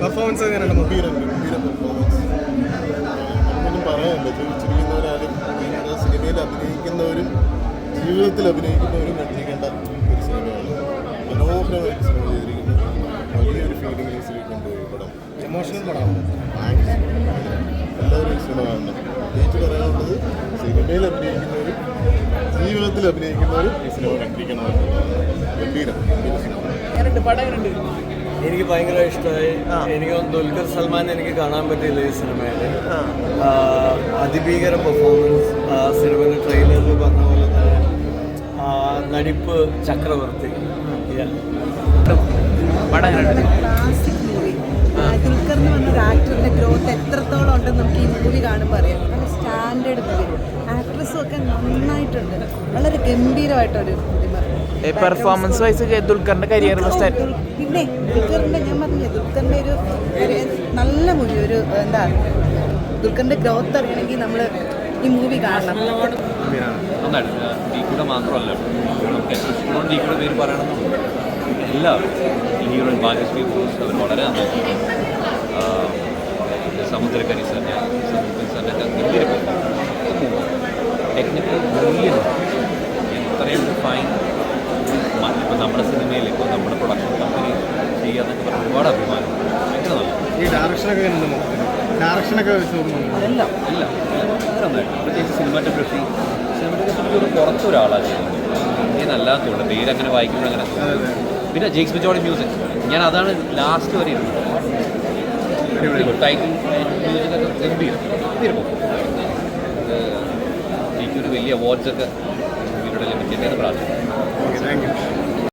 Performance എങ്ങനെയാണ്? ഗംഭീര performance. ഒന്നും പറയാനില്ല. ജീവിച്ചിരിക്കുന്നവരാലും സിനിമയിൽ അഭിനയിക്കുന്നവരും ജീവിതത്തിൽ അഭിനയിക്കുന്നവരും കണ്ടിരിക്കേണ്ട ഒരു സിനിമയാണ്. മനോഹരമായിട്ട് സിനിമ ചെയ്തിരിക്കുന്നു. വലിയൊരു ഫീലിംഗ് ന്യൂസിൽ കൊണ്ടുപോയി പടം. എമോഷണൽ പടമാണ്. എല്ലാവരും ഈ സിനിമ കാണണം. പ്രത്യേകിച്ച് പറയാനുള്ളത് സിനിമയിൽ അഭിനയിക്കുന്നവരും ജീവിതത്തിൽ അഭിനയിക്കുന്നവരും ഈ സിനിമ കണ്ടിരിക്കണം. ഗംഭീര സിനിമ. എനിക്ക് ഭയങ്കര ഇഷ്ടമായി. എനിക്ക് ദുൽഖർ സൽമാൻ എനിക്ക് കാണാൻ പറ്റിയില്ല ഈ സിനിമയിൽ. അതിഭീകര പെർഫോമൻസ്. സിനിമയുടെ ട്രെയിലറിൽ പറഞ്ഞ പോലെ തന്നെ നടിപ്പ് ചക്രവർത്തി. Classic movie. ദുൽഖർ എന്ന് പറഞ്ഞൊരു ആക്ടറിന്റെ ഗ്രോത്ത് എത്രത്തോളം ഉണ്ടെന്ന് നമുക്ക് ഈ മൂവി കാണുമ്പോൾ അറിയാം. നല്ല സ്റ്റാൻഡേർഡ് മൂവി. ആക്ട്രസും ഒക്കെ നന്നായിട്ടുണ്ട്. വളരെ ഗംഭീരമായിട്ടൊരു പെർഫോമൻസ് വൈസ് ദുൽഖറിന്റെ കരിയർ പിന്നെ ദുൽഖറിന്റെ ഞാൻ പറഞ്ഞു ദുൽഖറിന്റെ ഒരു നല്ല മൂവി. ഒരു എന്താ ദുൽഖറിന്റെ ഗ്രോത്ത് അറിയണമെങ്കിൽ നമ്മൾ ഈ മൂവി കാണണം. നന്നായിട്ട് ഡീക്കൂടെ മാത്രമല്ല, നമുക്ക് എത്ര ഡീക്കൂടെ പേര് പറയണമെന്നുണ്ട്. എല്ലാവരും ഹീറോ ഭാഗ്യശ്രീ ബോസ് അവർ വളരെ നന്നായിട്ട് സമുദ്രക്കരി സാറിൻ്റെ ഗംഭീര ടെക്നിക്കൽ ബ്രില്യൻ്റ്. എത്രയും ഫൈൻ. ഇപ്പോൾ നമ്മുടെ സിനിമയിൽ ഇപ്പോൾ നമ്മുടെ പ്രൊഡക്ഷൻ കമ്പനി ചെയ്യാന്നൊക്കെ പറഞ്ഞാൽ ഒരുപാട് അഭിമാനം. ഭയങ്കര നല്ല. ഈ ഡയറക്ഷനൊക്കെ ഇല്ല നന്നായിട്ട്. പ്രത്യേകിച്ച് സിനിമാറ്റോഗ്രഫി പുറത്തൊരാളാണ് ചെയ്യുന്നത്. ഇന്ത്യനല്ലാത്തതുകൊണ്ട് പേരങ്ങനെ വായിക്കുമ്പോൾ അങ്ങനെ. പിന്നെ ജെയ്ക്സ് ബിജോയുടെ മ്യൂസിക് ഞാൻ അതാണ് ലാസ്റ്റ് വരെ ഇരുന്നത്. ടൈറ്റിൽ മ്യൂസിക്കൊക്കെ ഗംഭീരം. എനിക്കൊരു വലിയ അവാർഡ്സൊക്കെ ഇവരുടെ ലഭിക്കേണ്ടതെന്ന് പ്രാർത്ഥിക്കുന്നു. Thank you.